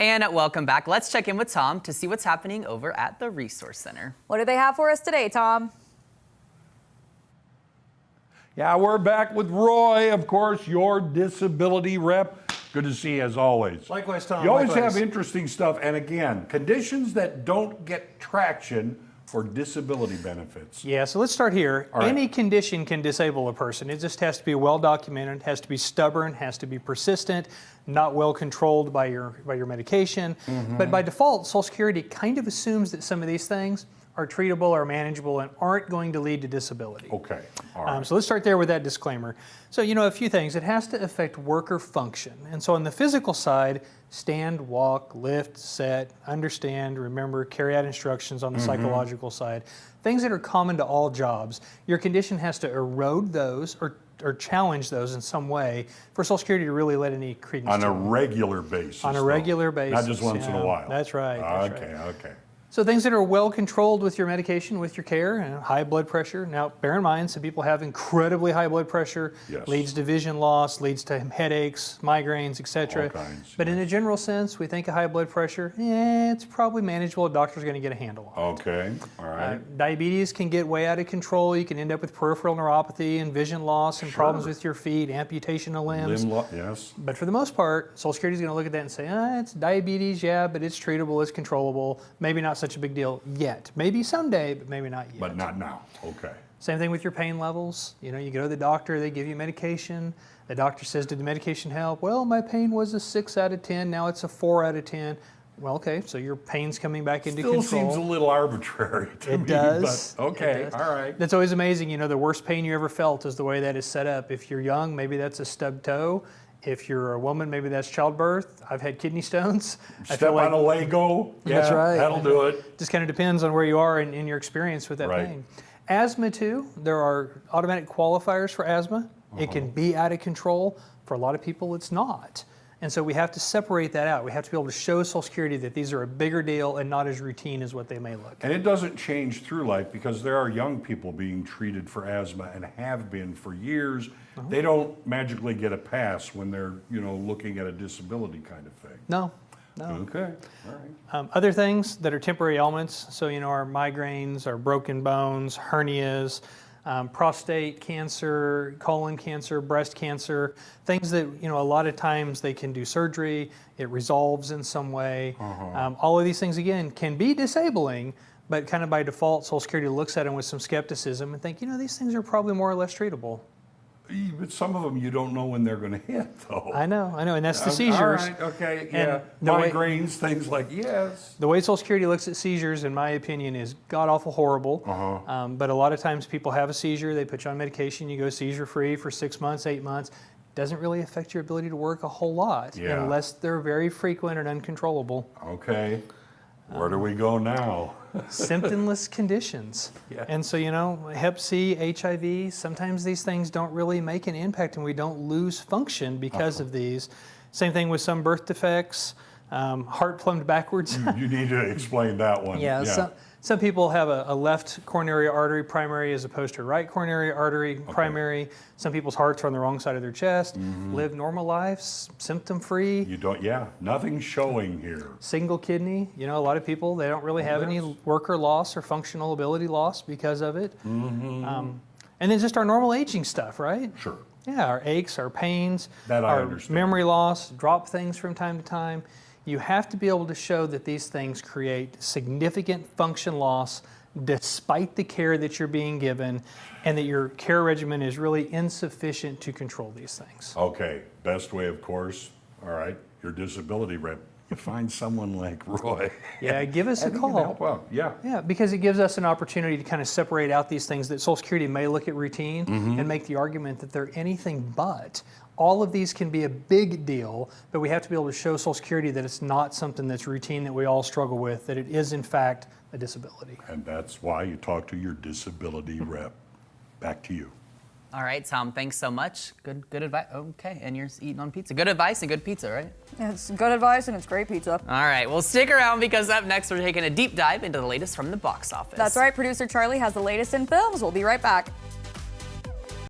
And welcome back. Let's check in with Tom to see what's happening over at the Resource Center. What do they have for us today, Tom? Yeah, we're back with Roy, of course, your disability rep. Good to see you as always. Likewise, Tom. You always likewise. have interesting stuff. And again, conditions that don't get traction for disability benefits. Yeah, so let's start here. All right. Any condition can disable a person. It just has to be well documented, has to be stubborn, has to be persistent, not well controlled by your medication. But by default, Social Security kind of assumes that some of these things are treatable or manageable and aren't going to lead to disability. Okay, all right. So let's start there with that disclaimer. So, a few things. It has to affect worker function. And so on the physical side, stand, walk, lift, set, understand, remember, carry out instructions on the psychological side. Things that are common to all jobs. Your condition has to erode those or challenge those in some way for Social Security to really let any credence On to a them. regular basis. On a though. regular basis. Not just once in a while. That's right. That's Okay, right. okay. So things that are well controlled with your medication, with your care, high blood pressure. Now, bear in mind, some people have incredibly high blood pressure, Yes. leads to vision loss, leads to headaches, migraines, etc. All kinds, But in a general sense, we think of high blood pressure, it's probably manageable. A doctor's going to get a handle on it. Okay, all right. Diabetes can get way out of control. You can end up with peripheral neuropathy and vision loss and problems with your feet, amputation of limbs. Yes. But for the most part, Social Security is going to look at that and say, it's diabetes, yeah, but it's treatable, it's controllable. Maybe not such a big deal yet. Maybe someday, but maybe not yet. But not now. Okay. Same thing with your pain levels. You go to the doctor, they give you medication. The doctor says, did the medication help? Well, my pain was a 6 out of 10. Now it's a 4 out of 10. Well, okay, so your pain's coming back into Still control. seems a little arbitrary to me. It does. But okay, It does. all right. That's always amazing. The worst pain you ever felt is the way that is set up. If you're young, maybe that's a stubbed toe. If you're a woman, maybe that's childbirth. I've had kidney stones. I Step feel like on a Lego. Yeah, That's right. That'll do it. just kind of depends on where you are in your experience with that Right. pain. Asthma too, there are automatic qualifiers for asthma. It can be out of control. For a lot of people, it's not. And so we have to separate that out. We have to be able to show Social Security that these are a bigger deal and not as routine as what they may look. And it doesn't change through life because there are young people being treated for asthma and have been for years. They don't magically get a pass when they're, looking at a disability kind of thing. No. Okay, all right. Other things that are temporary ailments, so our migraines, our broken bones, hernias, prostate cancer, colon cancer, breast cancer, things that a lot of times they can do surgery, it resolves in some way. All of these things again can be disabling, but kind of by default, Social Security looks at them with some skepticism and think, these things are probably more or less treatable. But some of them you don't know when they're going to hit, though. I know, and that's the All seizures. right, okay, And yeah. the way- Migraines, things like, yes. The way Social Security looks at seizures, in my opinion, is god-awful horrible. But a lot of times people have a seizure, they put you on medication, you go seizure-free for 6 months, 8 months. Doesn't really affect your ability to work a whole lot Yeah. unless they're very frequent and uncontrollable. Okay, where do we go now? Symptomless conditions. Yeah. And so, Hep C, HIV, sometimes these things don't really make an impact and we don't lose function because of these. Same thing with some birth defects, heart plumbed backwards. You need to explain that one. Yeah, some people have a left coronary artery primary as opposed to right coronary artery primary. Some people's hearts are on the wrong side of their chest, live normal lives, symptom-free. You don't, nothing showing here. Single kidney, a lot of people, they don't really have any worker loss or functional ability loss because of it. And then just our normal aging stuff, right? Sure. Yeah, our aches, our pains, That I our understand. memory loss, drop things from time to time. You have to be able to show that these things create significant function loss despite the care that you're being given and that your care regimen is really insufficient to control these things. Okay, best way, of course, all right, your disability rep. You find someone like Roy. Yeah, give us a And he can call. help out, yeah. Yeah, because it gives us an opportunity to kind of separate out these things that Social Security may look at routine and make the argument that they're anything but. All of these can be a big deal, but we have to be able to show Social Security that it's not something that's routine that we all struggle with, that it is in fact a disability. And that's why you talk to your disability rep. Back to you. All right, Tom, thanks so much. Good advice. Okay, and you're eating on pizza. Good advice and good pizza, right? It's good advice and it's great pizza. All right, well, stick around because up next, we're taking a deep dive into the latest from the box office. That's right, producer Charlie has the latest in films. We'll be right back.